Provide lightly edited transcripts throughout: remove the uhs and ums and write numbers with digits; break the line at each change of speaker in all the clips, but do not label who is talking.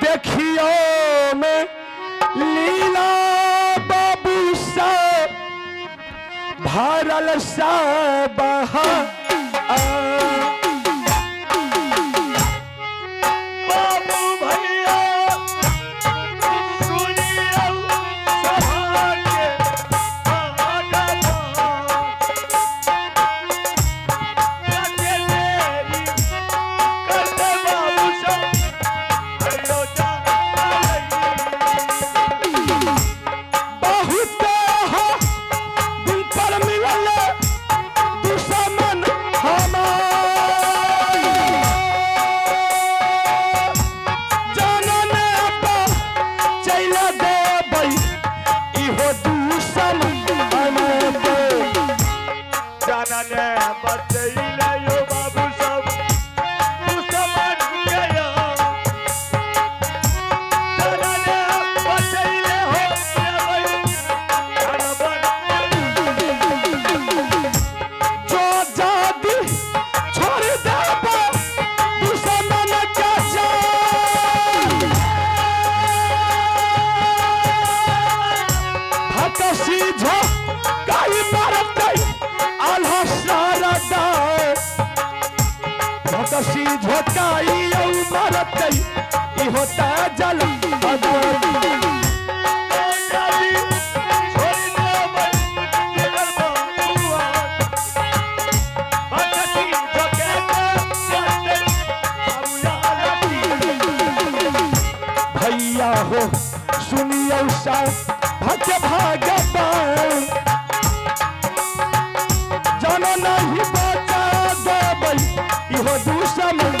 देखियो में लीला बाबू सा भरल सा बहा होता जल भैया हो सुनियो सा भज भागवान जन नहीं बचा देबै इहो दुश्मन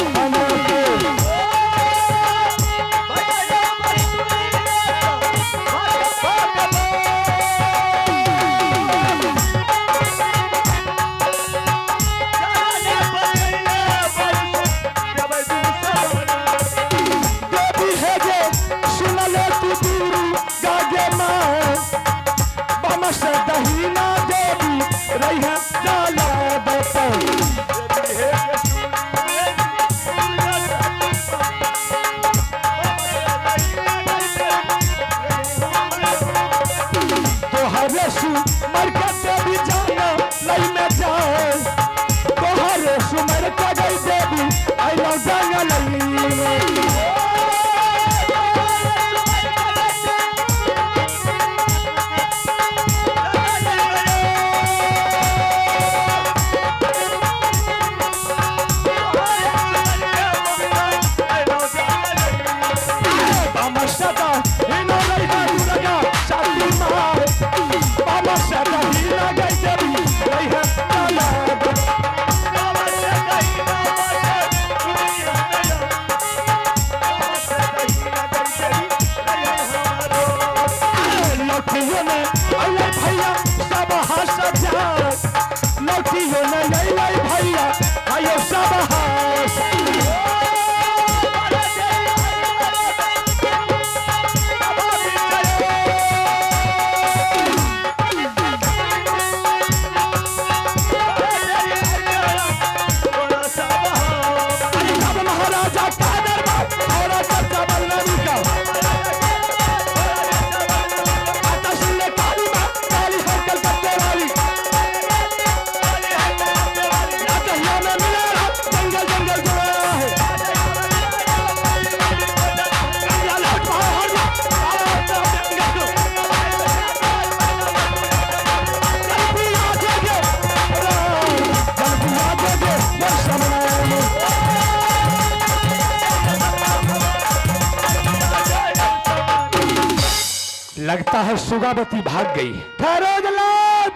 लगता है सुगावती भाग गई।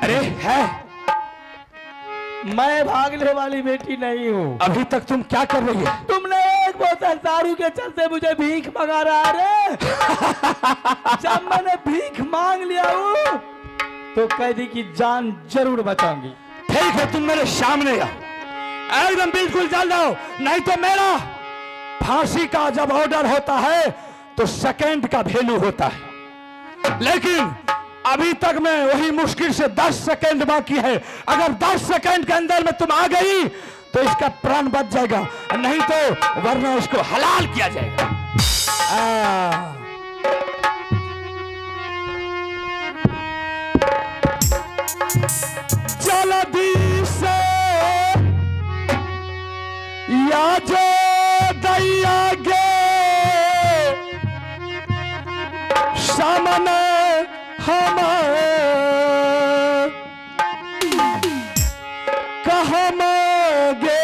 अरे है,
मैं भागने वाली बेटी नहीं हूँ।
अभी तक तुम क्या कर रही है?
तुमने एक बोतल दारू के चलते मुझे भीख मंगा रहा रे। जब मैंने भीख मांग लिया हूँ तो कैदी की जान जरूर बचाऊंगी।
ठीक है, तुम मेरे सामने आओ, एकदम बिल्कुल चल जाओ, नहीं तो मेरा फांसी का जब ऑर्डर होता है तो सेकंड का वैल्यू होता है, लेकिन अभी तक में वही मुश्किल से 10 सेकंड बाकी है। अगर 10 सेकंड के अंदर में तुम आ गई तो इसका प्राण बच जाएगा, नहीं तो वरना उसको हलाल किया जाएगा। जल्दी से या जो दैया गे सामने हमारे कहमगे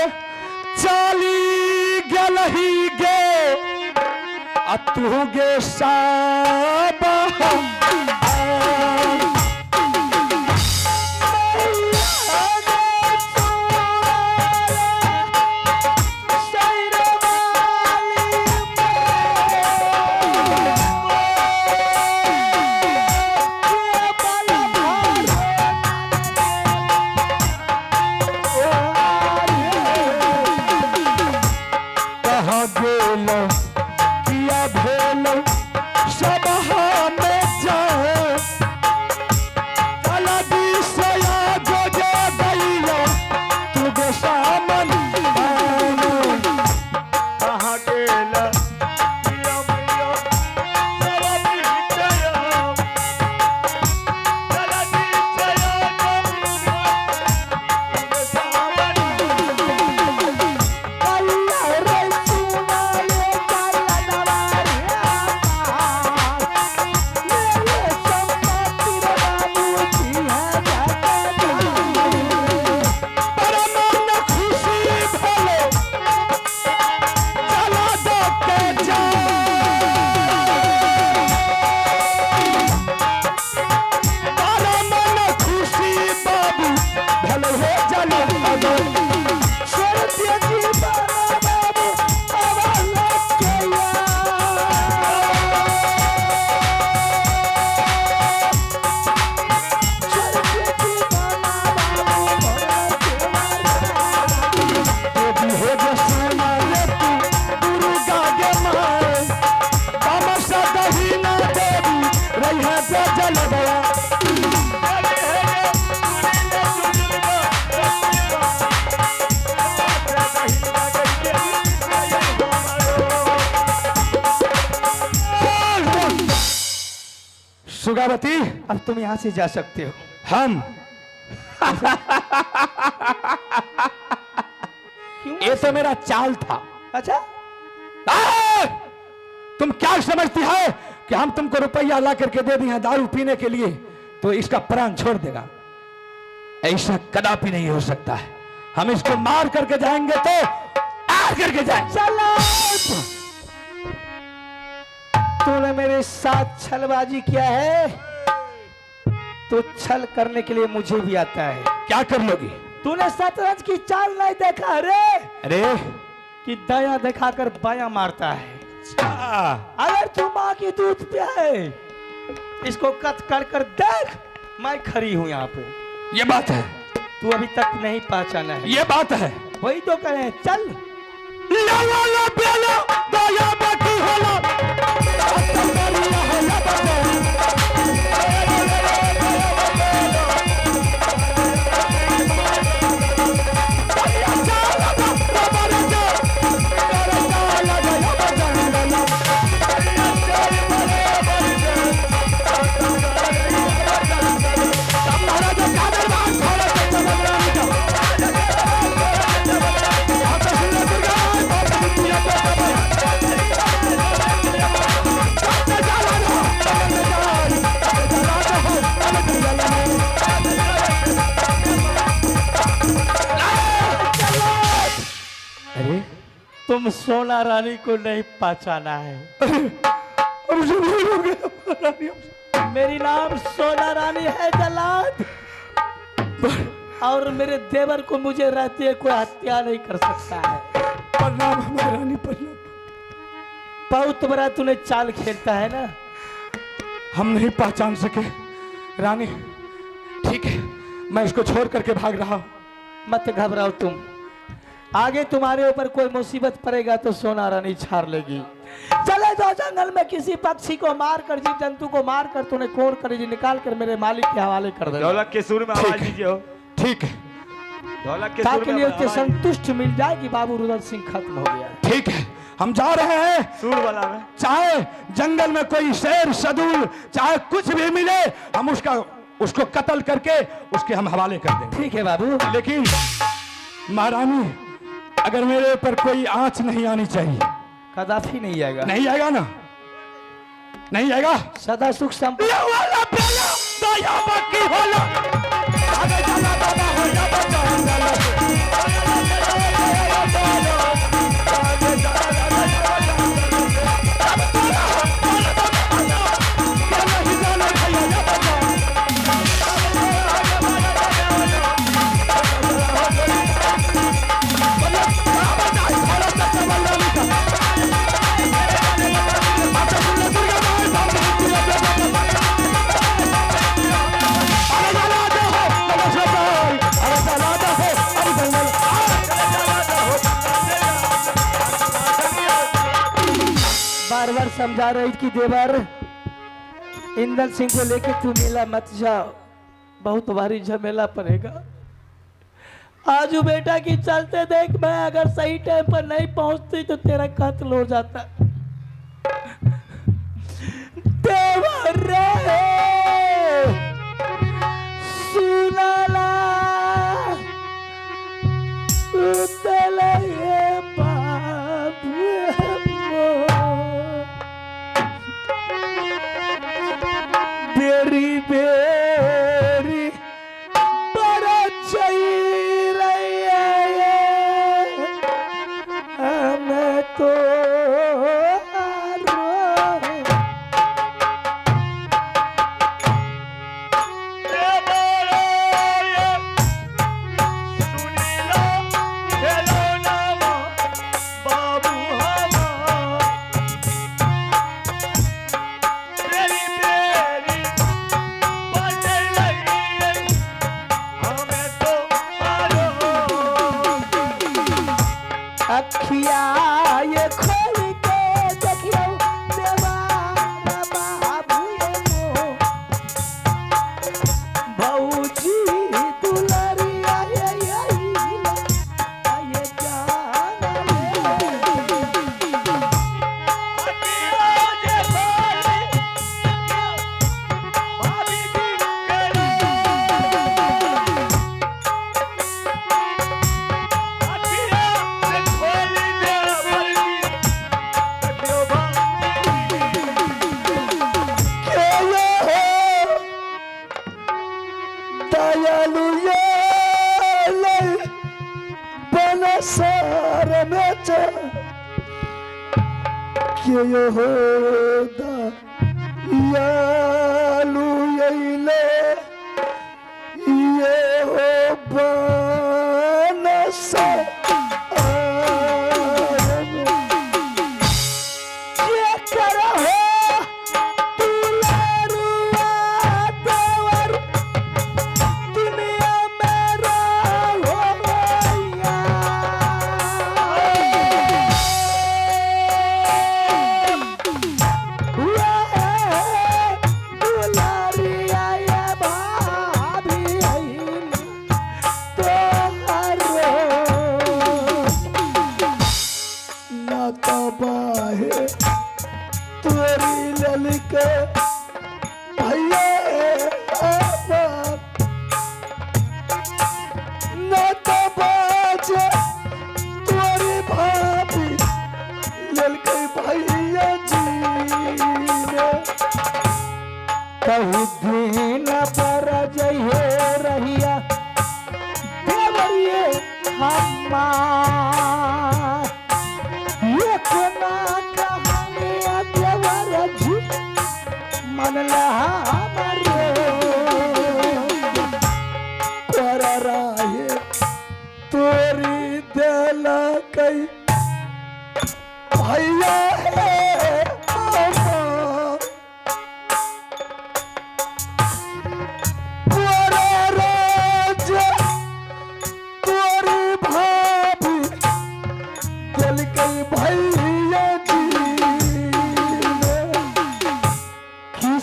चाली गलही गे अतु गे साबा सुगावती,
अब तुम यहाँ से जा सकते हो।
हम ये तो मेरा चाल था।
अच्छा,
तुम क्या समझती है कि हम तुमको रुपया ला करके दे दिए दारू पीने के लिए तो इसका प्राण छोड़ देगा? ऐसा कदापि नहीं हो सकता है। हम इसको मार करके जाएंगे तो मार करके जाएंगे।
चलो, तूने मेरे साथ छलबाजी किया है तो छल करने के लिए मुझे भी आता है।
क्या कर लोगी?
तूने शतरंज की चाल नहीं देखा?
अरे
कि दया दिखाकर बाया मारता है। अगर तू माँ की दूध पिए, इसको कट कर देख, मैं खड़ी हूँ यहाँ पे।
ये बात है,
तू अभी तक नहीं पहचाना है।
ये बात है,
वही तो कहे। चल
दया बाकी होला
तुम सोना रानी को नहीं पहचाना है। मेरी नाम सोना रानी है जल्लाद, और मेरे देवर को मुझे रहते हुए कोई हत्या नहीं कर सकता है।
प्रणाम महारानी, प्रणाम।
बहुत बड़ा तूने चाल खेलता है ना।
हम नहीं पहचान सके रानी। ठीक है, मैं इसको छोड़ करके भाग रहा हूँ।
मत घबराओ तुम, आगे तुम्हारे ऊपर कोई मुसीबत पड़ेगा तो सोना रानी छाड़ लेगी। चले जाओ जंगल में, किसी पक्षी को मार कर, जीव जंतु को मार कर, तूने कोर कर निकाल कर मेरे मालिक के हवाले कर दे।
ढोलक के सुर में आवाज दीजिए।
ठीक है।
ढोलक के ताकि उसके संतुष्ट मिल जाए कि बाबू रुदल सिंह खत्म हो गया।
ठीक है, हम जा रहे हैं
सूर वाला में,
चाहे जंगल में कोई शेर सदूल चाहे कुछ भी मिले, हम उसको कत्ल करके उसके हम हवाले कर देंगे।
ठीक है बाबू।
लेकिन महारानी, अगर मेरे ऊपर कोई आंच नहीं आनी चाहिए।
कदापि नहीं आएगा।
नहीं आएगा ना? नहीं आएगा।
सदा सुख संपत्ति बार समझा रही कि देवर इंदल सिंह को लेके तू मेला मत जाओ, बहुत भारी झमेला पड़ेगा। आजू बेटा की चलते देख, मैं अगर सही टाइम पर नहीं पहुंचती तो तेरा कत्ल हो जाता। देवर रे सुनाला उतले बाबू बेरी बेरी बड़ा चाहिए हमें तो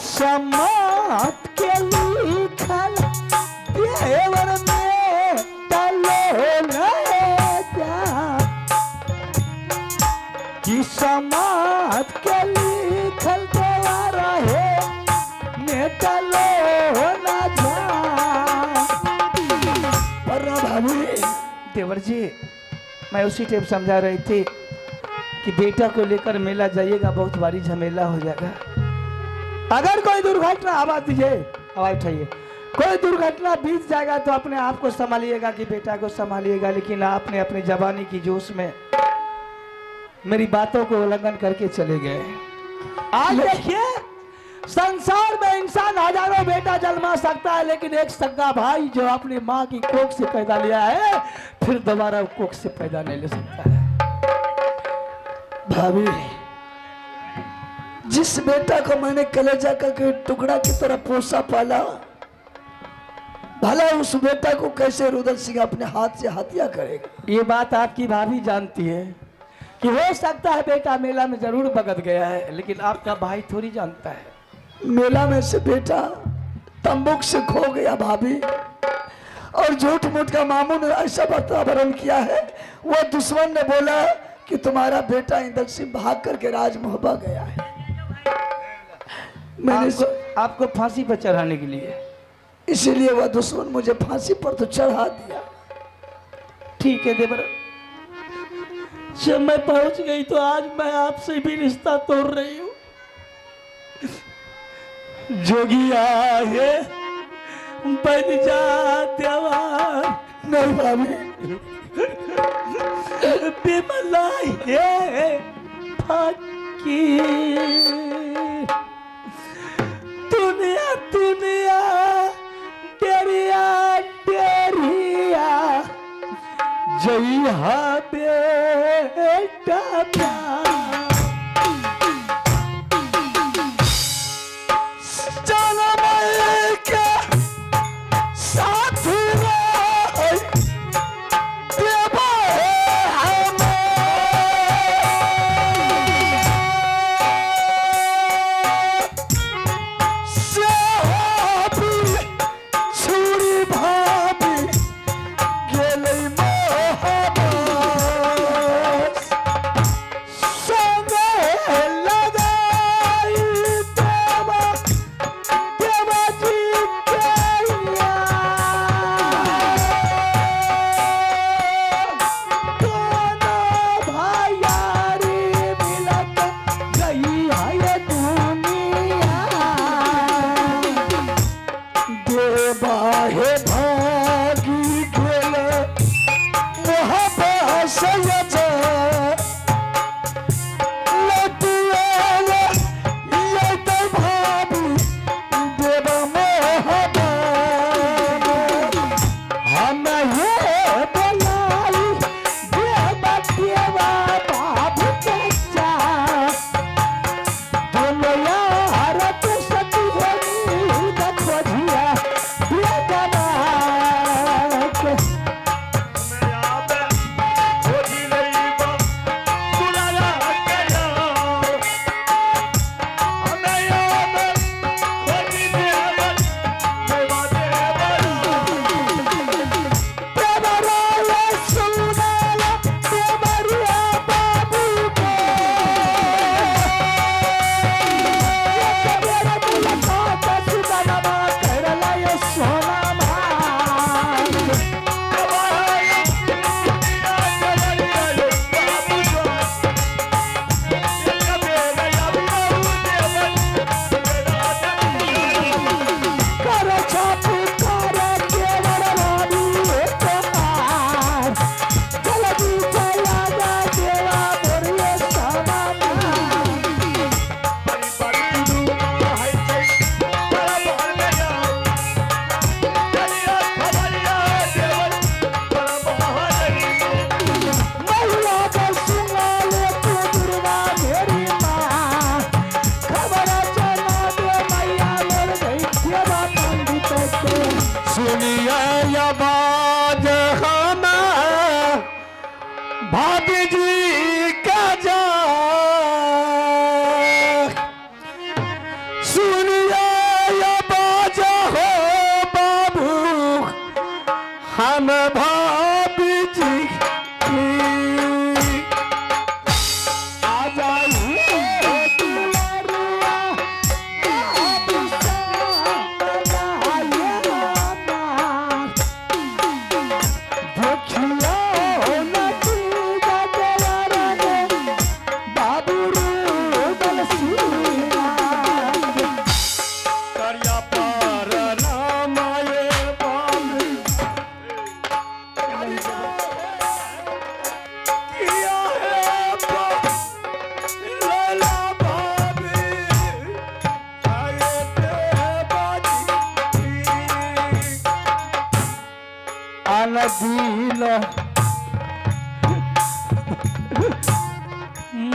समात के लिखल देवर में तलो कि समाज के लिखल द्वारा है नेता लो ना जा।
पर भाभी
देवर जी, मैं उसी टाइम समझा रही थी कि बेटा को लेकर मेला जाइएगा, बहुत भारी झमेला हो जाएगा। अगर कोई दुर्घटना, आवाज दीजिए, आवाज उठाइए, कोई दुर्घटना बीत जाएगा तो अपने आप को संभालिएगा कि बेटा को संभालिएगा। लेकिन आपने अपनी जवानी की जोश में मेरी बातों को उल्लंघन करके चले गए। आज देखिए, संसार में इंसान हजारों बेटा जन्मा सकता है, लेकिन एक सगा भाई जो अपनी माँ की कोख से पैदा लिया है, फिर दोबारा कोख से पैदा नहीं ले सकता है।
भाभी, जिस बेटा को मैंने कलेजा का के टुकड़ा की तरह पोसा पाला, भला उस बेटा को कैसे रुदल सिंह अपने हाथ से हत्या करेगा।
ये बात आपकी भाभी जानती है कि हो सकता है बेटा मेला में जरूर भगत गया है, लेकिन आपका भाई थोड़ी जानता है।
मेला में से बेटा तंबूक से खो गया भाभी, और झूठ मूठ का मामू ने ऐसा वातावरण किया है, वह दुश्मन ने बोला कि तुम्हारा बेटा इंदल सिंह भाग करके राजमहबा गया है। मैंने
आपको फांसी पर चढ़ाने के लिए,
इसीलिए वह दुश्मन मुझे फांसी पर तो चढ़ा दिया।
ठीक है देवर, जब मैं पहुंच गई तो आज मैं आपसे भी रिश्ता तोड़ रही हूँ। जोगिया ये बन जा देवा,
नहीं भाभी,
बिमला ये फाकी, दुनिया दुनिया डेरिया डेरिया जइहा बेटा प्यार।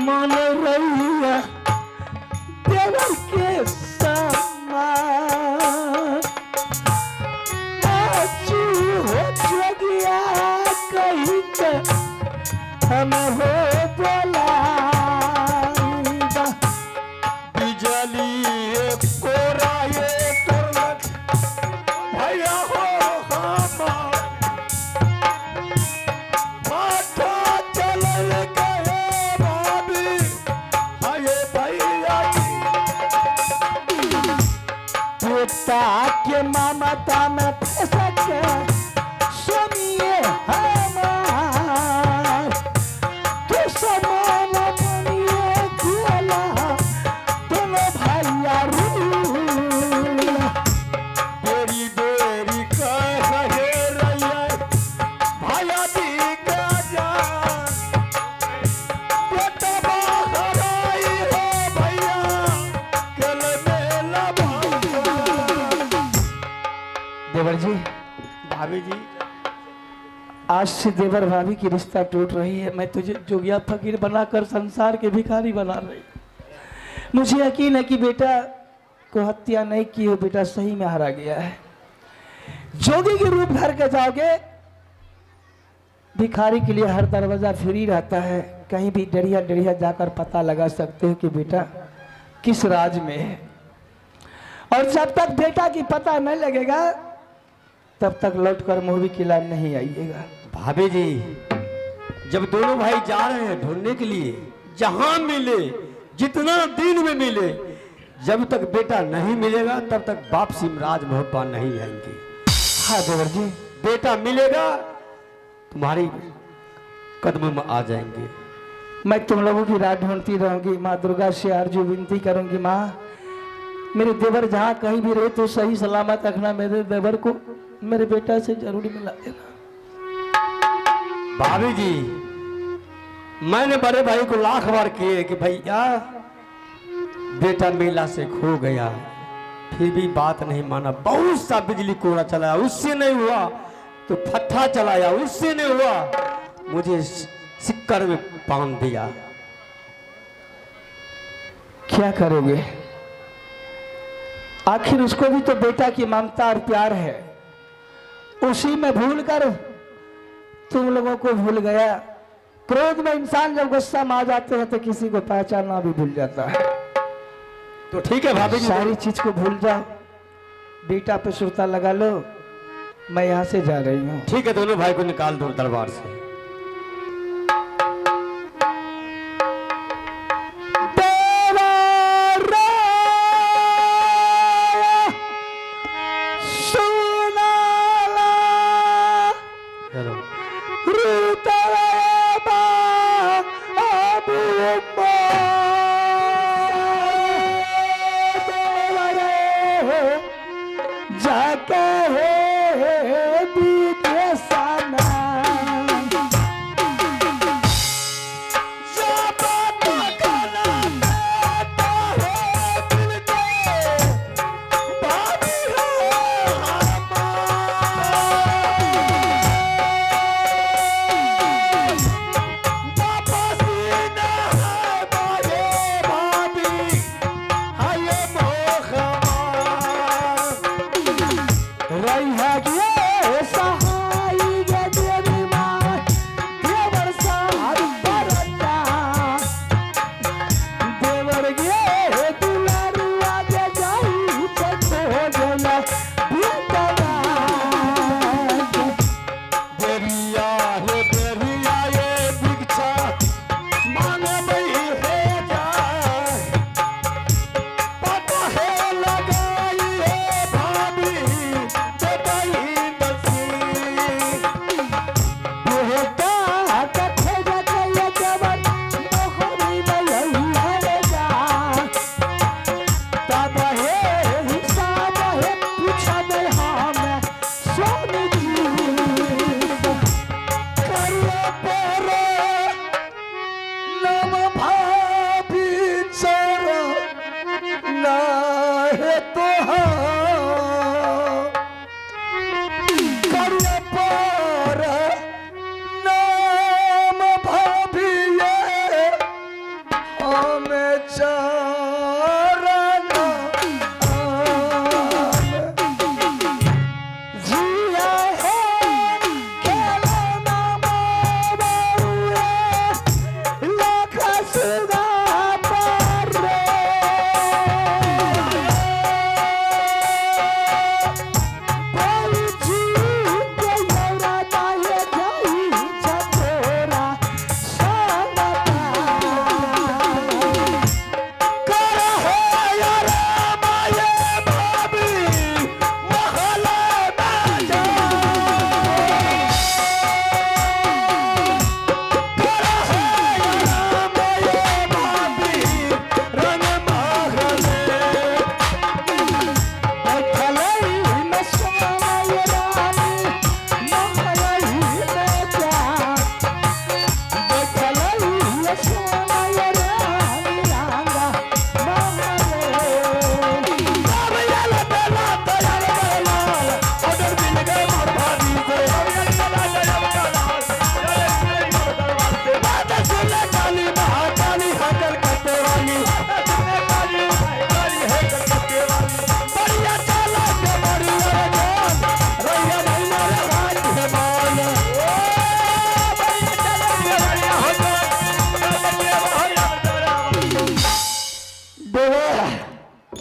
मन रहिया देवर के समान आजू हो जोगिया कहीं के हम हो बोला
बिजली कोराए तोरत भैया हो हमार माथा चलल गए भाभी हाय भैया
बेटा के ममता में फंस के सुनिए हमार तो समान बनिए गेला दोनों भैया रूला
बेरी बेरी कह रहे रहिए भैया दी का जान बेटा बाहर आई हो भैया कल मेला
देवर जी
भाभी जी
आज से देवर भाभी की रिश्ता टूट रही है। मैं तुझे जोगिया फकीर बनाकर संसार के भिखारी बना रही। मुझे यकीन है कि बेटा को हत्या नहीं की हो, बेटा सही में हारा गया है। जोगी के रूप धर के जाओगे, भिखारी के लिए हर दरवाजा फ्री रहता है। कहीं भी डरिया डरिया जाकर पता लगा सकते हो कि बेटा किस राज में है। और जब तक बेटा की पता नहीं लगेगा तब तक लौटकर मुंह भी किला नहीं आइएगा।
भाभी जी जब दोनों भाई जा रहे हैं ढूंढने के लिए, जहां मिले जितना दिन में मिले, जब तक बेटा नहीं मिलेगा तब तक वापसी राजमहल पर नहीं आएंगे।
हाँ देवर जी,
बेटा मिलेगा तुम्हारी कदम में आ जाएंगे।
मैं तुम लोगों की राह ढूंढती रहूंगी। माँ दुर्गा से आरजू विनती करूंगी, माँ मेरे देवर जहाँ कहीं भी रहे तो सही सलामत रखना। मेरे देवर को मेरे बेटा से जरूर मिला देना।
भाभी जी मैंने बड़े भाई को लाख बार किए कि भैया बेटा मेला से खो गया, फिर भी बात नहीं माना। बहुत सा बिजली कोड़ा चलाया, उससे नहीं हुआ तो फट्टा चलाया, उससे नहीं हुआ, मुझे सिक्कर में बांध दिया।
क्या करोगे? आखिर उसको भी तो बेटा की ममता और प्यार है, उसी में भूल कर तुम लोगों को भूल गया। क्रोध में इंसान जब गुस्सा में आ जाते हैं तो किसी को पहचानना भी भूल जाता है।
तो ठीक है भाभी जी,
सारी चीज को भूल जाओ, बेटा पे सुरता लगा लो। मैं यहाँ से जा रही हूँ।
ठीक है, दोनों भाई को निकाल दो दरबार से।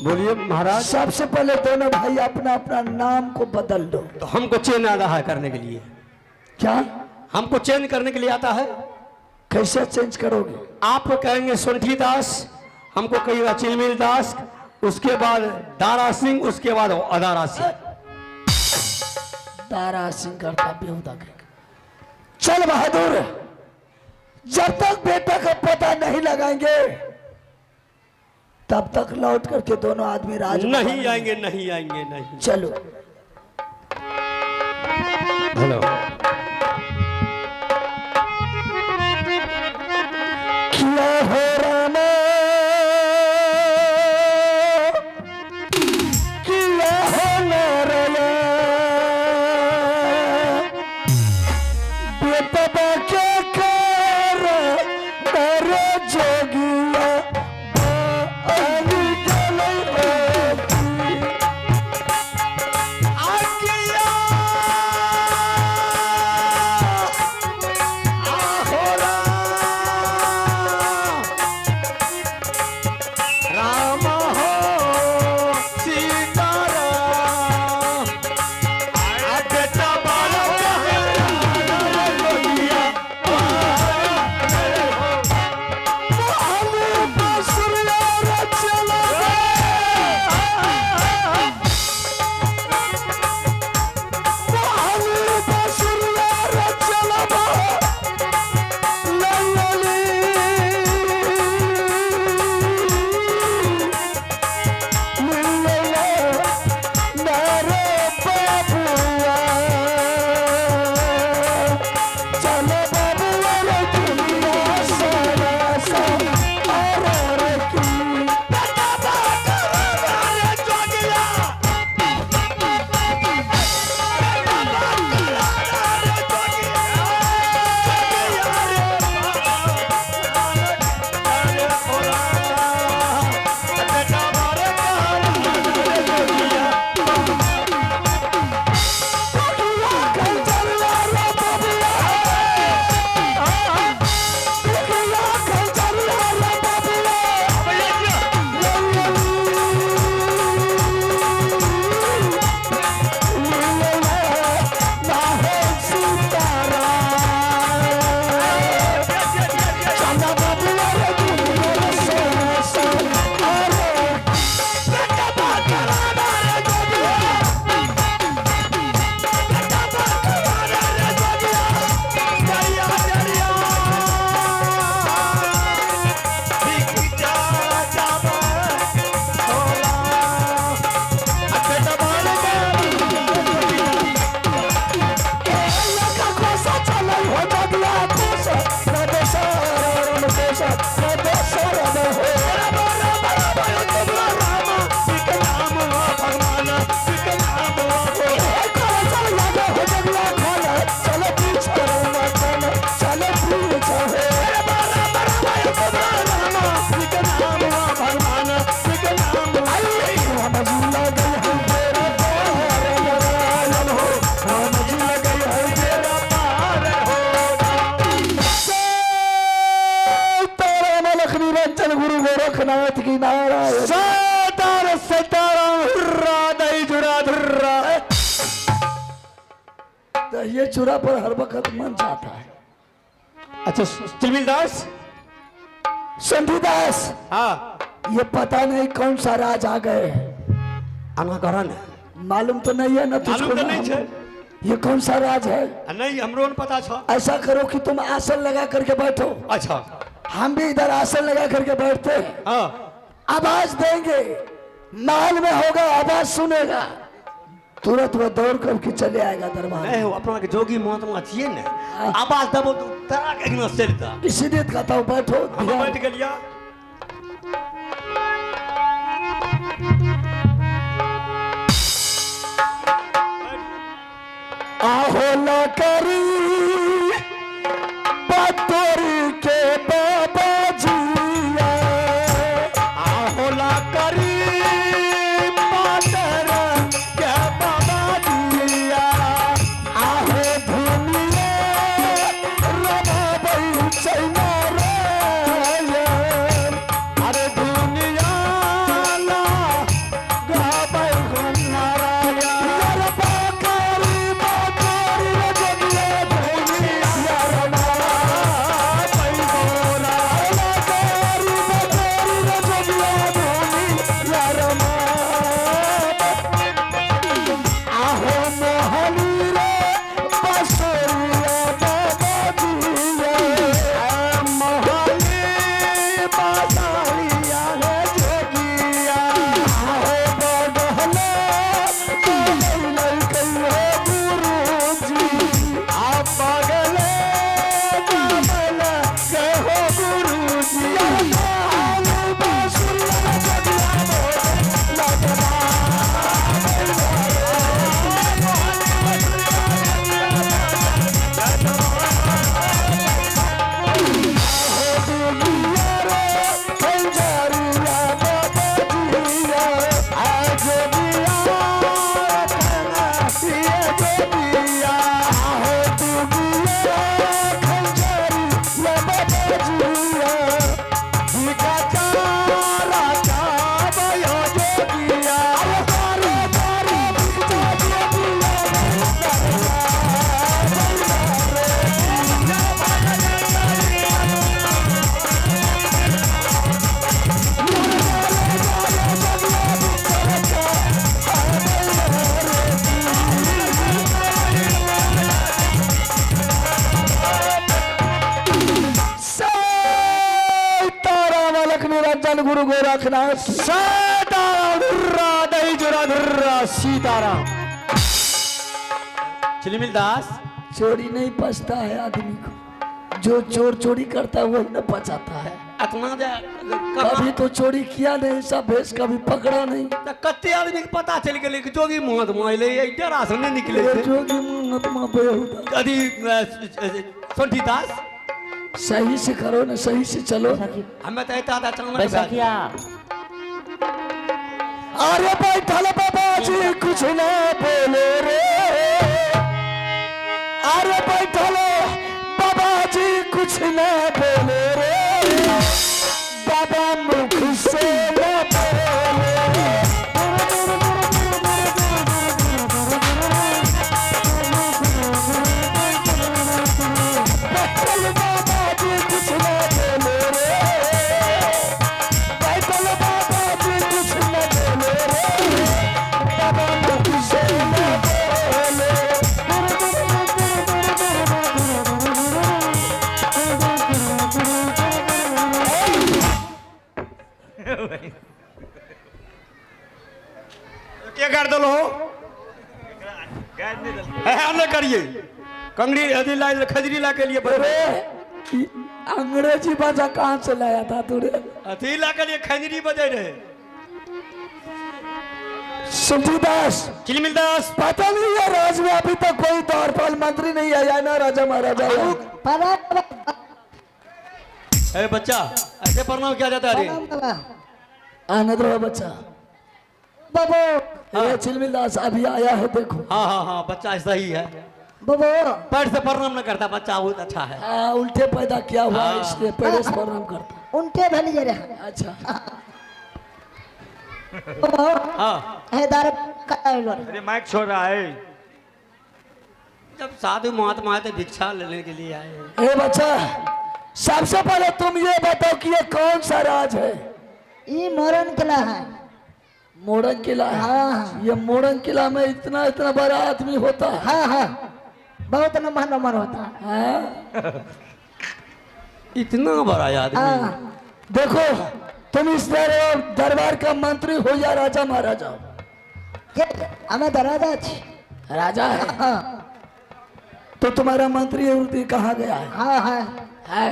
बोलिए महाराज।
सबसे पहले दोनों भाई अपना अपना नाम को बदल दो।
तो हमको चेंज आ रहा है करने के लिए।
क्या
हमको चेंज करने के लिए आता है?
कैसे चेंज करोगे?
आप कहेंगे सोंठी दास, हमको कहिएगा चिलमिल दास, उसके बाद दारा सिंह, उसके बाद अदारा सिंह।
दारा सिंह करता बेहुदा। चल बहादुर, जब तक बेटा का पता नहीं लगाएंगे तब तक लौट करके दोनों आदमी राज
नहीं आएंगे, नहीं आएंगे, नहीं।
चलो।
हेलो।
किया हो रामा, किया हो नारायण, बेटा के कर अरे जोगिया गोरखनाथ की नारायण।
सतार सताराम हुर्रा दही जुड़ा धुर्रा।
तो ये चूड़ा पर हर वक्त मन जाता है।
अच्छा चिलमिल दास,
संधु दास,
हाँ
ये पता नहीं कौन सा राज आ गए,
अनाकरण
मालूम तो नहीं है ना तुझको?
मालूम तो नहीं है।
ये कौन सा राज है?
नहीं हमरो न पता था।
ऐसा करो कि तुम आसन लगा करके बैठो,
अच्छा
हम भी इधर आसन लगा करके बैठते हैं।
हाँ
आवाज देंगे, महल में होगा, आवाज सुनेगा, तुरंत वो दौड़ करके चले आएगा दरबार।
नहीं हो अपना के जोगी महात्मा छिए ना, आवाज दबो तो तराक एकदम चलता।
इसीलिए कहता हूँ बैठो।
हम बैठ गलिया।
आहो न करी बतोरी के बाबा जिया,
आहो ला करी पाटर के बाबा जिया,
आहे दुनिया रमाबई चैना रायन।
अरे दुनिया ला
गोरख निरंजन गुरु गोरखनाथ की।
सीताराम धुर्रा दही चूरा धुर्रा सीताराम। चिलमिल दास,
चोरी नहीं पचता है आदमी को, जो चोर चोरी करता है वही न पचाता है।
इतना जा
कभी तो चोरी किया नहीं, सब भेष कभी पकड़ा नहीं।
कत्ते आदमी के पता चल गए कि जोगी महात्मा ले इधर राशन नहीं निकले
ये
थे।
जोगी महात्मा बेहुदा।
कदी सोंठी दास,
सही से करो ना, सही से चलो।
हमें तो इतना चलना
बैसाखिया
अरे बैठल बाबा जी कुछ ना बोलो रे, अरे बैठल बाबा जी कुछ ना बोलो रे, बाबा मुख से ना बोलो। बैठल बाबा जी कुछ ना बोलो रे, बैठल बाबा जी कुछ ना बोलो रे, बाबा मुख से ना बोलो।
क्या कर दो हमने करिए कंगड़ी हदी ला खजरी ला के लिए
अरे ये अंग्रेजी भाषा कहाँ से लाया था तूने?
हथी ला के लिए खजरी बजे रहे।
सुखीदास,
चिलमिल दास,
पता नहीं है राज में अभी तक कोई द्वारपाल मंत्री नहीं आया ना, राजा महाराजा आया।
अरे बच्चा ऐसे प्रणाम किया जाता है?
आनंद रहो बच्चा। बाबू ये चिलमिलदास अभी आया है, देखो।
हाँ हाँ हाँ, बच्चा ऐसा ही है,
बाबू
पैर से प्रणाम न करता, बच्चा बहुत अच्छा है।
हाँ, उल्टे पैदा किया हुआ है, इसलिए पैर से प्रणाम करता।
उनके भली जे रहे
अच्छा
हाँ,
अरे
माइक छोड़ रहा है।
जब साधु महात्मा आए तो भिक्षा लेने के लिए आए।
ए बच्चा, सबसे पहले तुम ये बताओ कि ये कौन सा राज है?
ये मोरन किला है।
मोड़न किला है।
हाँ।
ये मोड़न किला में इतना इतना बड़ा आदमी होता है।
हाँ हाँ, बहुत नंबर नंबर होता है।
हाँ?
इतना बड़ा आदमी।
हाँ,
देखो तुम इस दरबार का मंत्री हो या राजा महाराजा हो?
हमें दराजा छी।
राजा है
हाँ
तो तुम्हारा मंत्री उर्दी कहाँ गया है?
हाँ हाँ,
है?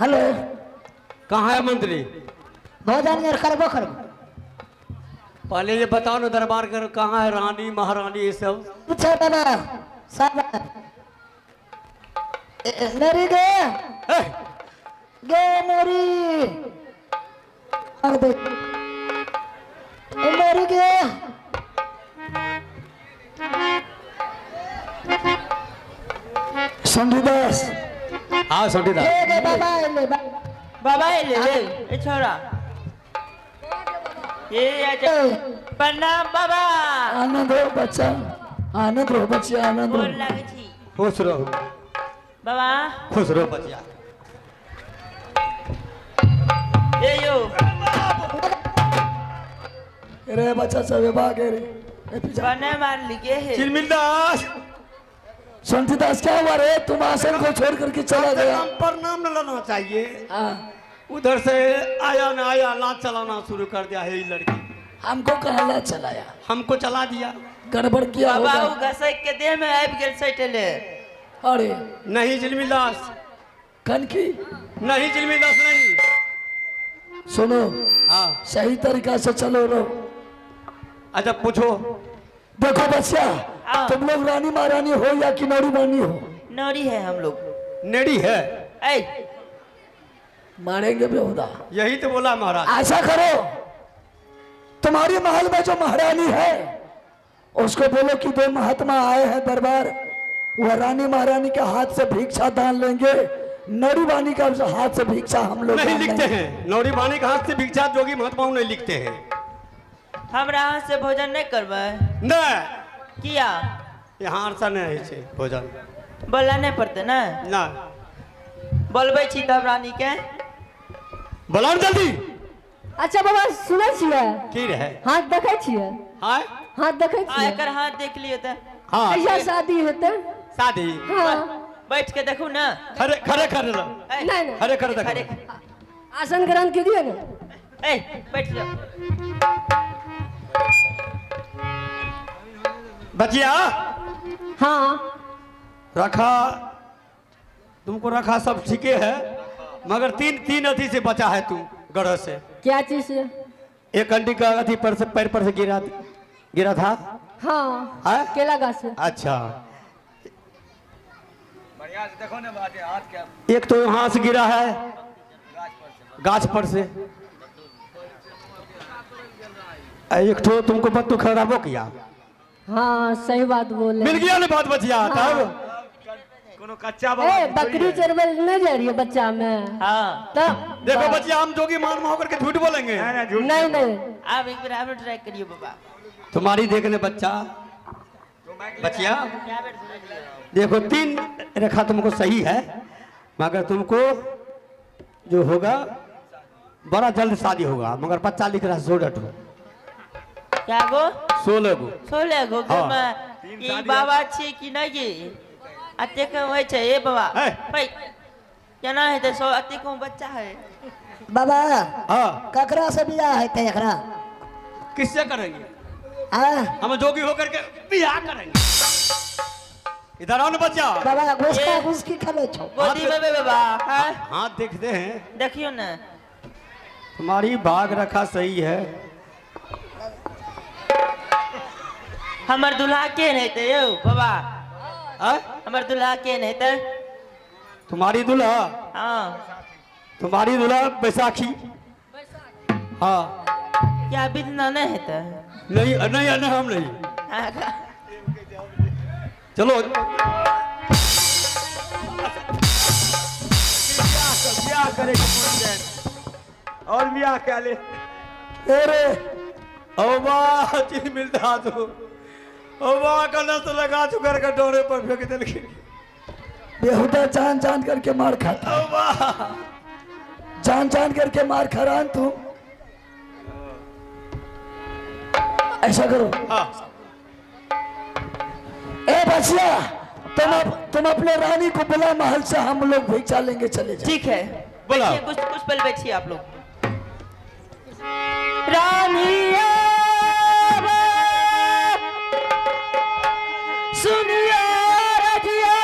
हेलो,
कहाँ है मंत्री?
भोजन यार करबो करबो।
पहले ये बताओ ना, दरबार कर कहाँ है? रानी महारानी ये सब
पूछो बाबा सब नरी गे
है?
गे नरी और देख नरी गे
संडीदास।
हाँ सोटी दास,
गे गे बाबा ले
बाबा ले ए छोरा ये आजा प्रणाम बाबा
आनंद हो बच्चा, आनंद हो बच्चा, आनंद हो।
गोर लागे छी
खुश रहो,
बाबा
खुश रहो बच्चा।
ये यो
रे बच्चा सब भागे रे। ए पीछे।
बने मार लिखे है
चिलमिल दास,
संडीदास क्या हुआ रे? तुम आसन को छोड़ करके चला गया।
प्रणाम न लेना चाहिए।
हाँ,
उधर से आया ना आया, लात चलाना शुरू कर दिया है ये लड़की।
हमको कहाँ ला चलाया?
हमको चला दिया।
गड़बड़ किया
बाबा
होगा।
उ गसक के देह में आबि गेल सैटले
अरे
नहीं चिलमिल दास,
कनकी
नहीं चिलमिल दास, नहीं।
सुनो,
हाँ
सही तरीका से चलो रो।
अच्छा पूछो।
देखो बच्चा,
हाँ।
तुम लोग रानी महारानी हो या किनौरी रानी हो?
नौरी है हम लोग।
नेड़ी है,
ए
मारेंगे बेहुदा।
यही तो बोला महाराज।
ऐसा करो, तुम्हारी महल में जो महारानी है उसको बोलो कि दो महात्मा आए हैं दरबार, वह रानी महारानी के हाथ से भिक्षा दान लेंगे, नौरी वानी का हाथ से भिक्षा हम लोग
नहीं
दान
लिखते
लेंगे।
हैं, नौरी वाणी का हाथ से भिक्षा जोगी महात्माओं नहीं लिखते हैं।
हमरा हाथ से भोजन नहीं करबै
नहीं,
किया
यहाँ से नहीं है भोजन।
बोला नहीं पड़ते ना,
ना
बोलबै छी तब रानी के।
बोला जल्दी।
अच्छा बाबा सुनै छियै,
की रहे?
हाथ देखै छियै,
हाँ
हाथ देखै
आ
छियै।
एकर हाथ देख लियो त
हाँ,
कहिया शादी हेतै?
शादी।
हाँ
बैठ के देखू ना।
खरे खरे खरे लो,
ए,
नहीं नहीं
खरे खरे देखो।
खड़े
आसन ग्रहण कीजिए ना।
ए बैठ जाओ।
बचिया
हाँ
रखा, तुमको रखा सब ठीक है, मगर तीन अथी से बचा है तुम गढ़ से।
क्या चीज से?
एक अंडी का अथी पर से पैर पर से गिरा था।
हाँ
हाँ?
केला गाछ से।
अच्छा देखो ना बात, हाथ क्या, एक तो यहाँ से गिरा है गाछ पर से, एक तो तुमको बत्तू खराबो किया।
हाँ सही बात बोले।
मिल गया ना बात बचिया। तब कच्चा
ए बकरी चरवे नहीं जा रही है बच्चा में।
हाँ
तब
देखो बच्चिया, हम जोगी मान होकर के झूठ बोलेंगे।
नहीं नहीं
आप एक बार आप ट्राई करिए बाबा।
तुम्हारी देखने बच्चा बचिया, देखो 3 रेखा तुमको सही है, मगर तुमको जो होगा बड़ा जल्द शादी होगा, मगर बच्चा लिख रहा है 16 गो।
क्या गो?
16 गो।
16 गो
हाँ।
में ई बाबा छे कि नहीं ये? अते के होय छे ए बाबा।
है।
भाई केना है ते 100 अते को बच्चा है।
बाबा
हाँ
ककरा से बियाह है ते एकरा?
किससे करेंगे?
हाँ
हम जोगी होकर के बियाह करेंगे। इधर आओ ना बच्चा।
बाबा घुस की खेलो छो।
गोदी में बे बाबा। हाँ
हाँ देखते हैं,
देखियो ना।
तुम्हारी भाग रखा सही है।
हमर दुल्हा के नहीं थे यो बाबा।
आ?
हमर दुल्हा के नहीं थे।
तुम्हारी दूल्हा,
हाँ
तुम्हारी दूल्हा बैसाखी। हाँ
क्या बितना नहीं है थे?
नहीं नहीं नहीं, हम नहीं।
हाँ,
चलो
ब्याह करेगा और ब्याह क्या ले।
अरे ओ वाह चीज मिलता तो ओ वाह का नस लगा चुकर के डोरे पर फेंक दिल के।
बेहुदा जान जान करके मार खाता,
ओ वाह
जान जान करके मार खा रहा है तू। ऐसा करो
हाँ
ए बचिया, तुम अपने रानी को बुला, महल से हम लोग भिक्षा लेंगे, चले जाओ।
ठीक है
बोला।
बैठिए, कुछ पल बैठिए आप लोग। रानी सुनिए रजिए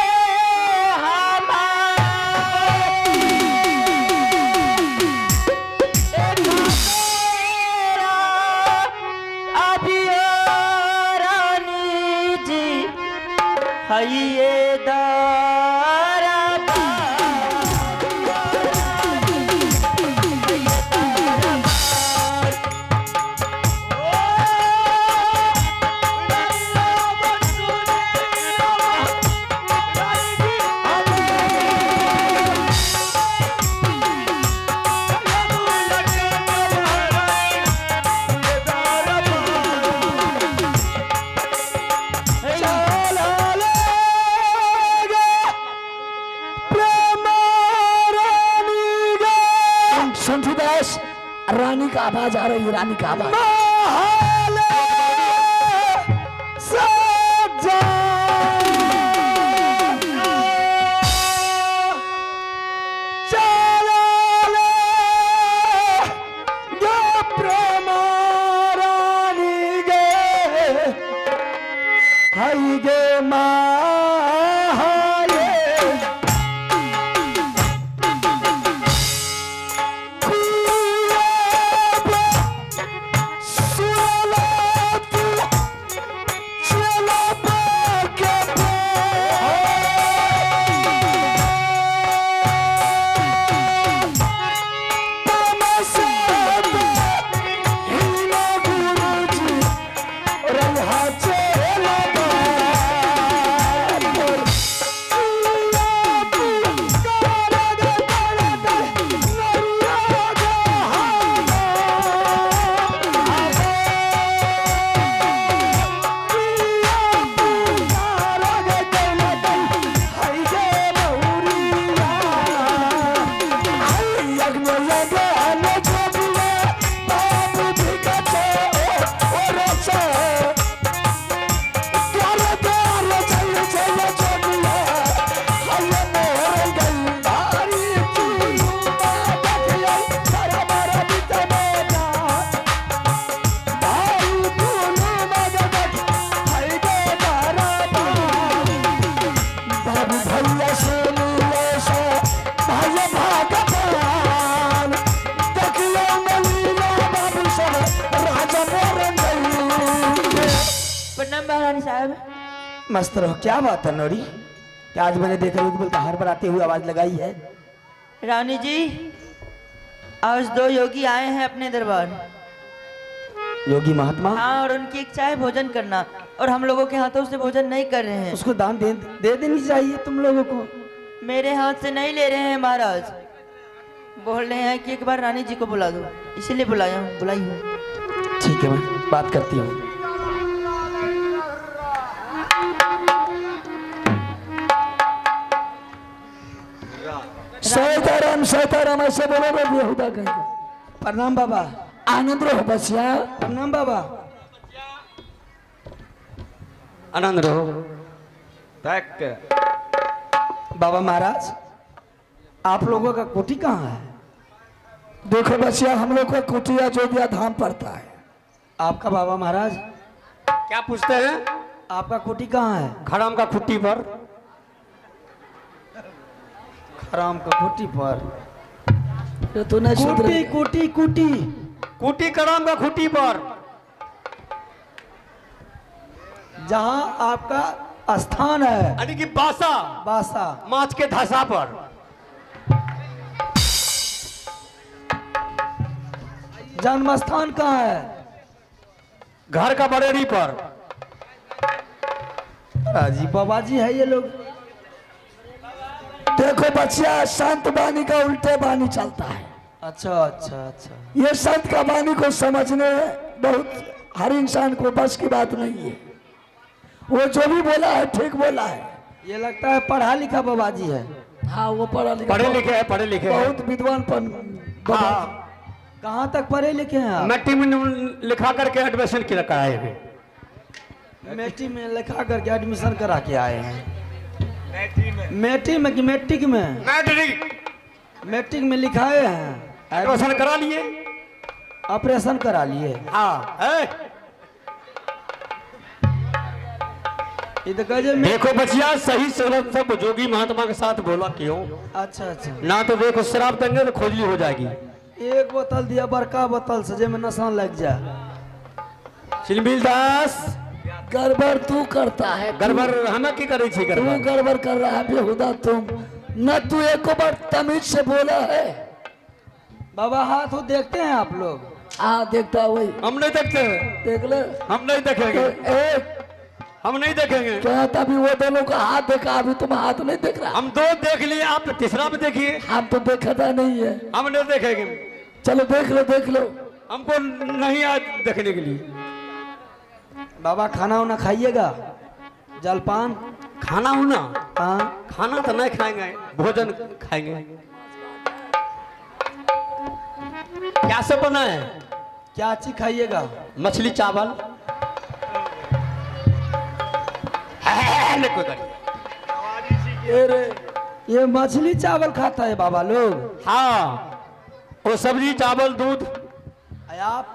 रानी जी हइए दारा
संतुदास, रानी का आवाज आ रही है, रानी का आवाज।
रानी साहब।
मस्त रहो। क्या बात है नौरी, क्या आज मैंने देखा बोल बाहर पर आते हुए आवाज लगाई है?
रानी जी, आज 2 योगी आए हैं अपने दरबार।
योगी महात्मा?
हाँ, और उनकी इच्छा है भोजन करना, और हम लोगों के हाथों से भोजन नहीं कर रहे हैं।
उसको दान दे देनी चाहिए तुम लोगों को।
मेरे हाथ से नहीं ले रहे हैं महाराज, बोल रहे हैं कि एक बार रानी जी को बुला दो, इसीलिए बुलाई हूँ।
ठीक है, मैं बात करती हूँ। सीताराम ऐसे बोलोगे बेहुदा कहेगा। प्रणाम बाबा। आनंद रहो बसिया। प्रणाम बाबा।
आनंद रहो।
बाबा महाराज, आप लोगों का कोठी कहाँ है? देखो बसिया, हम लोग का कोठी अयोध्या धाम पड़ता है। आपका बाबा महाराज
क्या पूछते हैं?
आपका कोठी कहाँ है?
खड़ाम का खुट्टी पर।
खराम का कोठी पर? तो नहीं कोठी कोठी कोठी
कुटी खड़ाम का खुट्टी पर,
जहाँ आपका स्थान है।
यानी कि बासा
बासा
माछ के धसा पर।
जन्म स्थान कहाँ है?
घर का बरेली पर।
राजी बाबा जी है ये लोग। देखो बच्चा, संत वाणी का उल्टे वाणी चलता है। अच्छा अच्छा अच्छा। ये संत का वाणी को समझने बहुत हर इंसान को बस की बात नहीं है। वो जो भी बोला है ठीक बोला है। ये लगता है पढ़ा लिखा बाबा जी है। हाँ, वो पढ़े लिखे बहुत विद्वान।
हाँ।
कहाँ तक पढ़े लिखे हैं आप?
मिट्टी में लिखा करके एडमिशन की रखा है।
मेटी में लिखा करके एडमिशन करा के आए हैं। मेटी में कि मैट्रिक में? मैट्रिक में लिखाए हैं।
एडमिशन करा लिए,
ऑपरेशन करा लिए।
हाँ। देखो बचिया, सही सरल सब जोगी महात्मा के साथ बोला क्यों?
अच्छा अच्छा।
ना तो देखो शराब देंगे तो खोजली हो जाएगी।
एक बोतल दिया, बड़का बोतल से जेमे नशा लग जाए।
चिलमिल दास,
गड़बड़ तू करता है।
गड़बड़ हमें की करे छी?
तू गड़बड़ कर रहा है बेहुदा तुम। न तू एक बार तमीज से बोला है। बाबा हाथ देखते हैं आप लोग? हाँ देखता वही।
हम नहीं देखते हैं।
देख ले।
हम नहीं देखेंगे। हम नहीं देखेंगे।
क्या तभी वो दोनों का हाथ देखा, अभी तुम हाथ नहीं देख रहा?
हम 2 देख लिए, आप तीसरा में देखिए।
हम तो देखता नहीं है।
हम नहीं देखेंगे।
चलो देख लो देख लो।
हमको नहीं आज देखने के लिए।
बाबा खाना वाना खाइएगा? जलपान
खाना होना?
हाँ।
खाना तो नहीं खाएंगे, भोजन खाएंगे। क्या सब बना है?
क्या चीज खाइएगा?
मछली चावल।
ये मछली चावल खाता है बाबा लोग?
हाँ, वो सब्जी चावल दूध।
आप?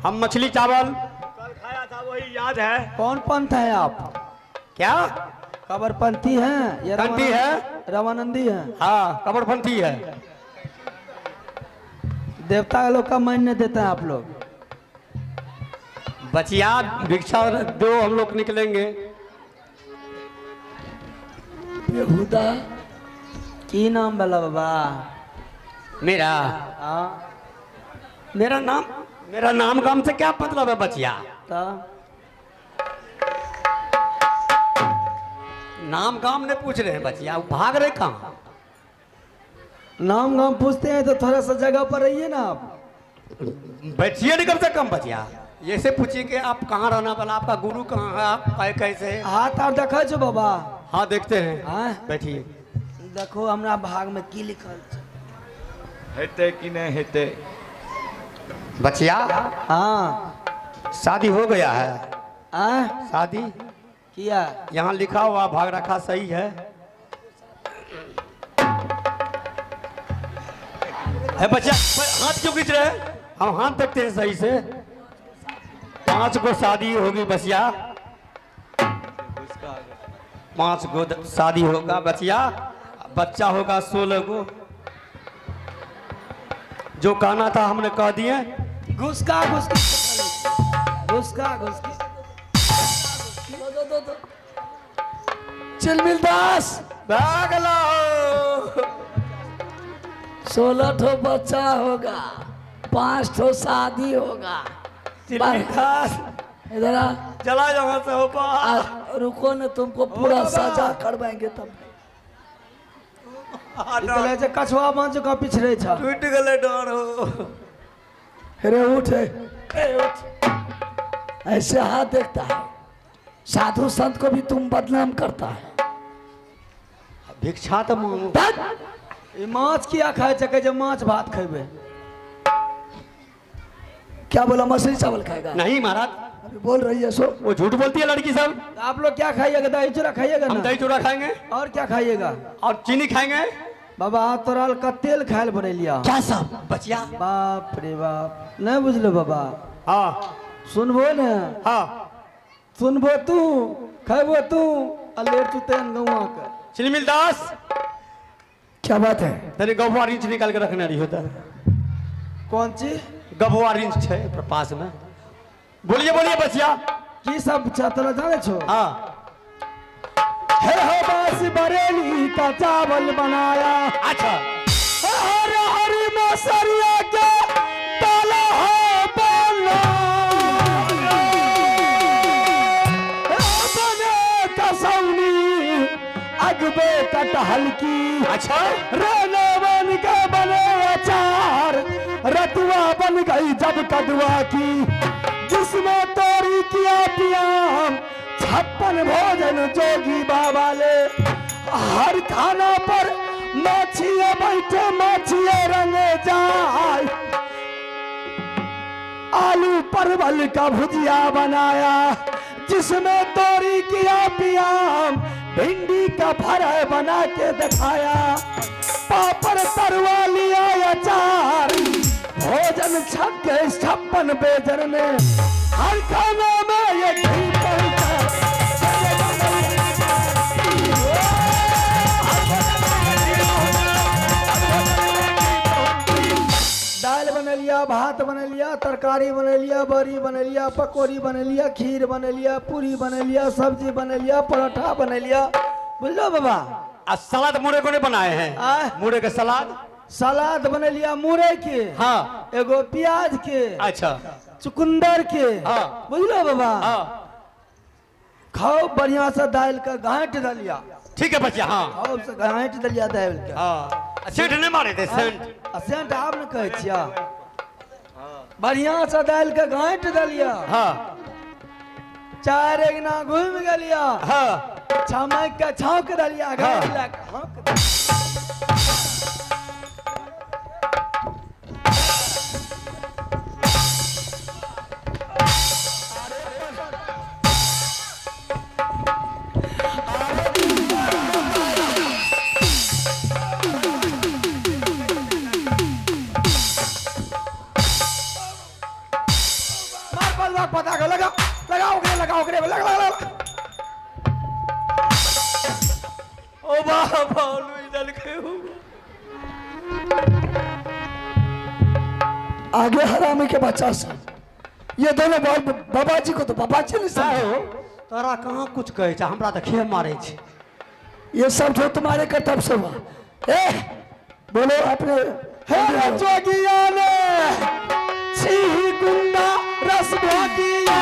हम मछली चावल
खाया था, वही याद है।
कौन पंथ है आप?
क्या?
कबरपंथी हैं या
पंथी है?
रामानंदी हैं?
हाँ, कबरपंथी है।
देवता लोग का मान्य देते हैं आप लोग?
बचिया भिक्षा दो, हम लोग निकलेंगे।
बेहुदा की नाम बोला बाबा?
मेरा?
हाँ।
मेरा नाम गाम से क्या मतलब है बचिया? नाम गाम ने पूछ रहे हैं बचिया, भाग रहे कहाँ?
नाम गाम पूछते हैं तो थोड़ा सा जगह पर रहिए ना आप।
बैठिए नहीं कम से कम बचिया। ये से पूछिए कि आप कहाँ रहना वाला, आपका गुरु कहाँ है, आप कैसे?
हाथ आर देखा छो बाबा?
हाँ देखते हैं।
हाँ?
बैठिए।
देखो हमरा भाग में की लिखल छै?
हेते कि नहीं हेते?
बचिया
हाँ।
शादी हो गया है? शादी
किया?
यहाँ लिखा हुआ भाग रखा सही है? बच्चा हाथ क्यों खींच रहे हैं? हम हाथ देखते हैं सही से। 5 को शादी होगी बचिया, 5 को शादी होगा बचिया, बच्चा होगा 16 को। जो कहना था हमने कह दिए।
घुसका घुसकी घुसका घुसकी दो चिलमिल दास
भाग लो
16 ठो बच्चा होगा 5 ठो शादी होगा इधर आ
चला यहाँ से हो पा
रुको न तुमको पूरा सजा करवाएंगे तब
इतने से कछुआ बन चुका पिछड़े था
टूट गले डर हो
अरे उठ ऐसे हाथ देखता है साधु संत को भी तुम बदनाम करता है
भिक्षा तो मांगो
ये माछ किया खाए चके जब माछ भात खेबे
क्या बोला मछली चावल खाएगा
नहीं महाराज
अभी बोल रही है सो
वो झूठ बोलती है लड़की सब।
आप लोग क्या खाइएगा दही चूड़ा खाइएगा
हम
ना
दही चूड़ा खाएंगे
और क्या खाइएगा
और चीनी खाएंगे।
बाबा तोराल का तेल खायल बने लिया
क्या सब बचिया
बाप रे बाप नहीं बुझलो बाबा
हाँ
सुनबो न
हाँ
सुनबो तू खेबो तू अलेर तू तेन गौवा का
चिलमिल दास
क्या बात है
तेरे गौवा रिंच निकाल के रखना रही होता
कौन चीज
गौवा रिंच है पास में बोलिए बोलिए बचिया
की सब तोरा जाने छो
हाँ
है हो बास बरेली का चावल बनाया
अच्छा
हरे हरी मसरिया के ताला हो बोला बने कसौनी अगबे कटहल की
अच्छा
रेले बन के बने अचार रतुआ बन गई जब कदुआ की जिसमें तोरी किया पियाम 56 भोजन जोगी बाबा ले हर खाना पर माछिए बैठे माछिए रंगे जाए आलू परवल का भुजिया बनाया जिसमें तोरी किया पियाम भिंडी का भरा बना के दिखाया पापड़ तरुआ लिया अचार भोजन 56 बेजन ने हर खाना में ये घी पड़ता दाल बना लिया भात बना लिया तरकारी बना लिया बड़ी बना लिया पकौड़ी बना लिया खीर बना लिया पूरी बना लिया सब्जी बना लिया पराठा बना लिया बुझलो बाबा
सलाद मुरे को नहीं बनाए हैं मुरे के सलाद
सलाद बना लिया मुरे के
हाँ
एगो प्याज के
अच्छा
चुकंदर के
हाँ
बुझलो बाबा
हाँ
खाओ बढ़िया से दाल का घाट डालिया
ठीक है बच्चा हाँ
खाओ से घाट डालिया दाल का
हाँ सेंट नहीं मारे थे सेंट
सेंट आप न कहे छिया बढ़िया से दाल का घाट डालिया
हाँ
4 एकना घूम गलिया
हाँ
छमक का छौक डालिया घाट लगा पता कर लगाओ लगा
ओ बाबा इधर के
आगे हरामी के बच्चा से ये दोनों बाबा जी को तो बाबा जी ने समझो
तोरा कहाँ कुछ कहे छा हमरा तो खेल मारे छे
ये सब जो तुम्हारे कर्तव्य से हुआ बोलो अपने
हे जोगिया ने छी गुंडा रस भागिया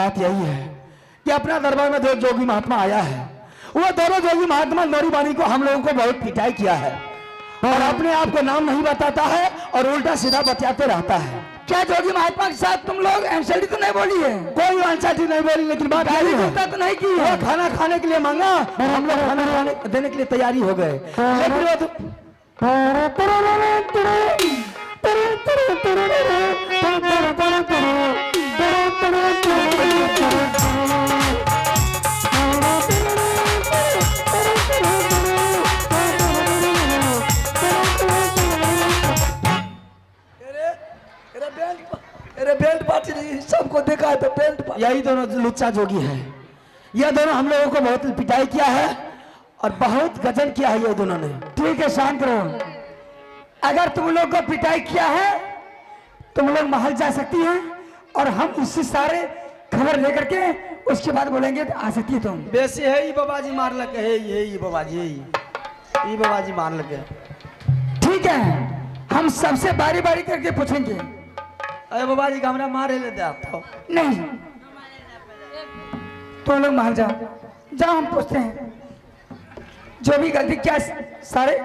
बात यही है कि अपना दरबार में दो जोगी महात्मा आया है। वो दोनों जोगी महात्मा नौरी बानी को हम लोगों को बहुत पिटाई किया है और अपने आप को नाम नहीं बताता है और उल्टा सीधा बतियाते रहता है।
क्या जोगी महात्मा के साथ तुम लोग एनसीडी तो नहीं बोली है?
कोई एनसीडी नहीं बोली, लेकिन बात यही है
तो नहीं की है।
वो खाना खाने के लिए मांगा, हम लोग खाना खाने देने के लिए तैयारी हो गए, लेकिन वो तो
अरे बेल्ट पार्टी नहीं, सबको देखा है तो बेल्ट पार्टी।
यही दोनों लुच्चा जोगी है। ये दोनों हम लोगों को बहुत पिटाई किया है और बहुत गजन किया है ये दोनों ने।
ठीक है, शांत रहो। अगर तुम लोग को पिटाई किया है तुम लोग महल जा सकती हैं और हम इससे सारे खबर लेकर के उसके बाद बोलेंगे तो आ सकती है तुम।
बेसी है ये बाबाजी मार लगे है, ये बाबाजी ये बाबाजी मार लगे।
ठीक है, हम सबसे बारी बारी करके पूछेंगे।
अरे बाबाजी का हमरा मारे ले दे आप तो।
नहीं, तुम लोग महल जाओ, जाओ हम पूछते हैं जो भी गलती क्या सारे।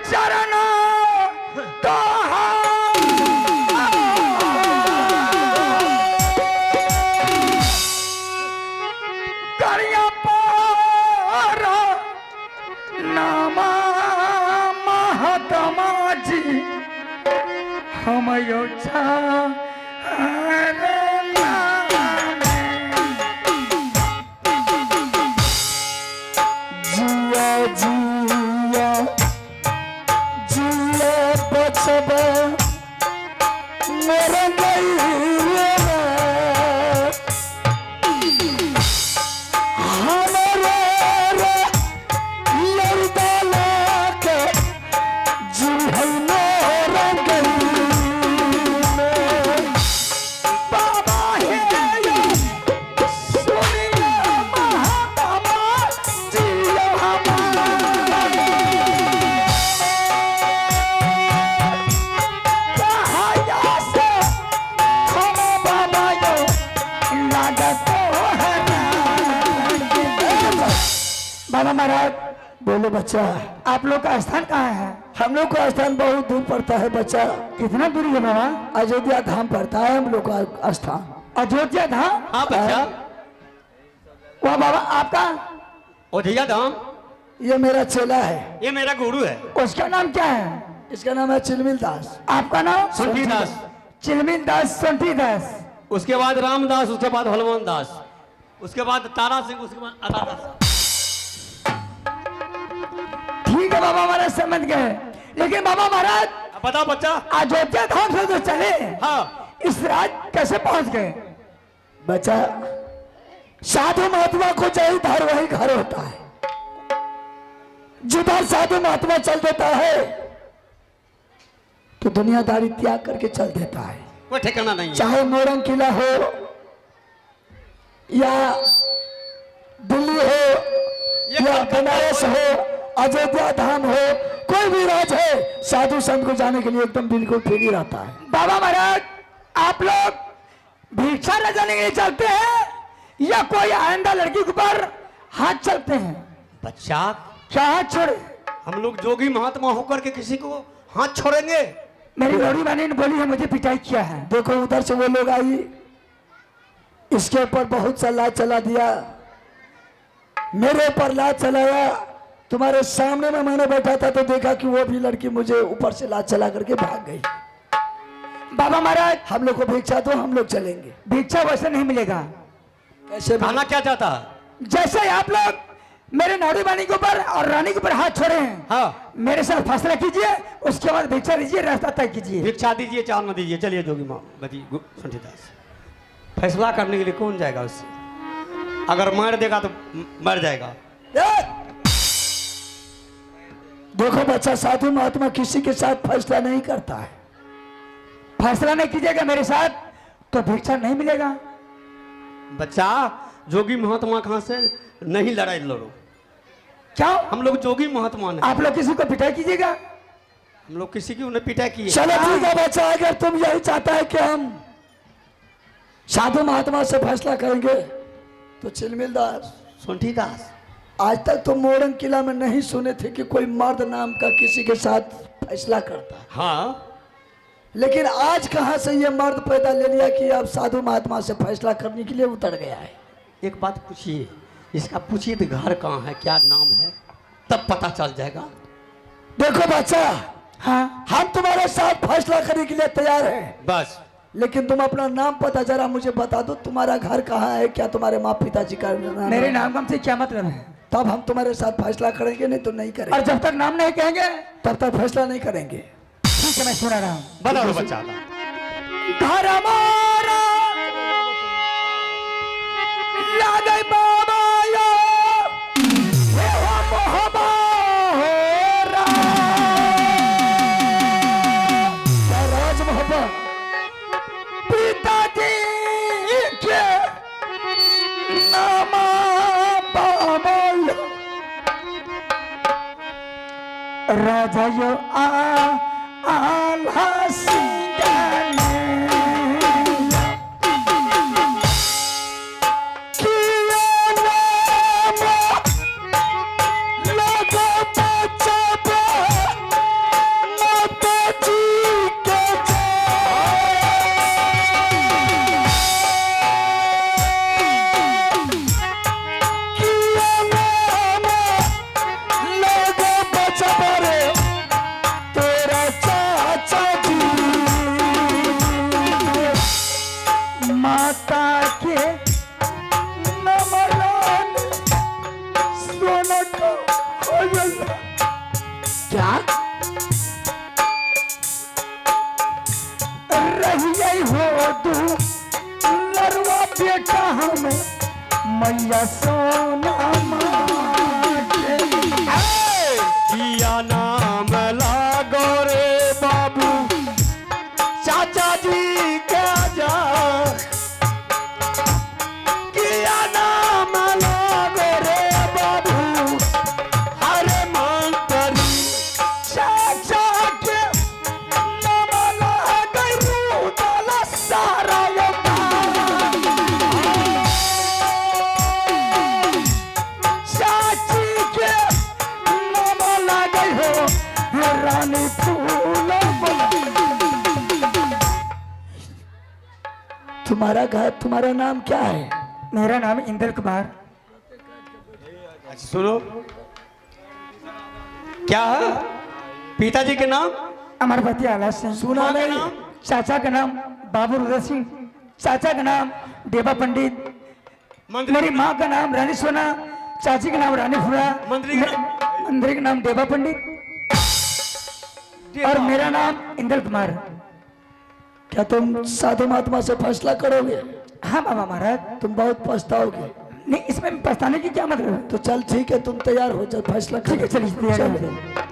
चरण करिया पार नामा महात्मा जी हम बाबा महाराज। बोलो बच्चा,
आप लोग का स्थान कहाँ है?
हम लोग का स्थान बहुत दूर पड़ता है बच्चा।
कितना दूरी है बाबा?
अयोध्या धाम पड़ता है हम लोग का स्थान।
अयोध्या धाम?
हाँ बच्चा।
वह बाबा आपका?
अयोध्या धाम
ये मेरा चेला है,
ये मेरा गुरु है।
उसका नाम क्या है?
इसका नाम है चिलमिल दास।
आपका नाम?
सुंठी दास।
चिलमिल दास, सोंठी दास।
उसके बाद रामदास, उसके बाद हनुमान दास, उसके बाद तारा सिंह, उसके बाद अदा दास।
ठीक है बाबा महाराज, समझ गए। लेकिन बाबा महाराज
बताओ बच्चा।
अयोध्या धाम से तो चले,
हाँ,
इस राज कैसे पहुंच गए?
बच्चा, साधु महात्मा को जही घर वही घर होता है। जिधर साधु महात्मा चल देता है तो दुनियादारी त्याग करके चल देता है।
कोई ठिकाना नहीं है।
चाहे मोरंग किला हो या दिल्ली हो या बनारस हो, अयोध्या धाम हो, कोई भी राज है, साधु संत को जाने के लिए एकदम बिल्कुल फ्री रहता है।
बाबा महाराज, आप लोग भिक्षा न जाने के लिए चलते हैं या कोई आइंदा लड़की के ऊपर हाथ चलते हैं?
बच्चा,
क्या हाथ छोड़े?
हम लोग जोगी महात्मा होकर के किसी को हाथ छोड़ेंगे?
मेरी लोड़ी बहनी ने बोली है मुझे पिटाई किया है।
देखो उधर से वो लोग आई, इसके ऊपर बहुत सा लात चला दिया, मेरे ऊपर लात चलाया। तुम्हारे सामने में मैंने बैठा था तो देखा कि वो भी लड़की मुझे ऊपर से लात चला करके भाग गई।
बाबा महाराज,
हम लोग को भिक्षा दो, हम लोग चलेंगे।
भिक्षा वैसे नहीं मिलेगा।
कैसे
खाना क्या चाहता है?
जैसे आप लोग
मेरे नाड़ी बानी के ऊपर और रानी के ऊपर हाथ छोड़े हैं।
हाँ
मेरे साथ फैसला कीजिए, उसके बाद भिक्षा दीजिए, रास्ता तय कीजिए।
भिक्षा दीजिए चावल न दीजिए। चलिए जोगी माँ बजी सुंठीदास, फैसला करने के लिए कौन जाएगा उससे? अगर मार देगा तो मर जाएगा।
देखो बच्चा, साधु महात्मा किसी के साथ फैसला नहीं करता है। फैसला नहीं कीजिएगा मेरे साथ तो भिक्षा नहीं मिलेगा।
बच्चा जोगी महात्मा कहाँ से नहीं लड़ाई लड़ो।
क्या
हम लोग जोगी महात्मा नहीं,
आप लोग किसी को पिटाई कीजिएगा?
हम लोग किसी की उन्हें पिटाई की है।
चलो ठीक है बच्चा, अगर तुम यही चाहता है कि हम साधु महात्मा से फैसला करेंगे तो चिलमिलदास
सुंठीदास,
आज तक तो मोरंग किला में नहीं सुने थे कि कोई मर्द नाम का किसी के साथ फैसला करता है।
हाँ
लेकिन आज कहां से ये मर्द पैदा ले लिया कि अब साधु महात्मा से फैसला करने के लिए उतर गया है?
एक बात पूछिए, इसका पूछिए तो घर कहाँ है, क्या नाम है, तब पता चल जाएगा।
देखो बच्चा, हाँ हम तुम्हारे साथ फैसला करने के लिए तैयार हैं,
बस
लेकिन तुम अपना नाम पता जरा मुझे बता दो। तुम्हारा घर कहाँ है? क्या तुम्हारे माँ पिताजी का नाम?
मेरे नाम से क्या मतलब है?
तब हम तुम्हारे साथ फैसला करेंगे, नहीं तो नहीं करेंगे।
और जब तक नाम नहीं कहेंगे
तब तक फैसला नहीं करेंगे।
ठीक है, मैं सुना रहा हूँ।
बता दो बच्चा।
घर हमारा लागे बाबा यो, हे हो मोहब्बा हो रा। क्या राज मोहब्बा पिताजी के नाम बाबा यो। राजा यो आल्हा सिंगाने बेटा हम मैया सोना माटे।
किया नाम लागो रे बाबू चाचा जी के जा। किया नाम लागो रे बाबू हरे मंत्री
चाचा के नाम लागे रूदला सारा योगा। चाची के नाम लागे हो रानी फूल। तुम्हारा घर, तुम्हारा नाम क्या है?
मेरा नाम इंदल कुमार।
अच्छा सुनो, क्या है पिताजी के नाम?
अमरपति आला सिंह।
सुना
माँ का
नहीं?
नाम?
चाचा का नाम बाबू रुद्र सिंह। चाचा का नाम देवा पंडित।
मंत्री
मेरी माँ का नाम रानी सोना। चाची का नाम रानी फुरा।
मंत्री का नाम?
मंत्री का नाम देवा पंडित। और मेरा नाम इंदल कुमार।
क्या तुम साधु महात्मा से फैसला करोगे?
हाँ बाबा महाराज।
तुम बहुत पछताओगे।
नहीं, इसमें पछताने की क्या मतलब है?
तो चल ठीक है, तुम तैयार हो जाओ, फैसला
ठीक है, चलिए तैयार हो
चलो।
जाइए।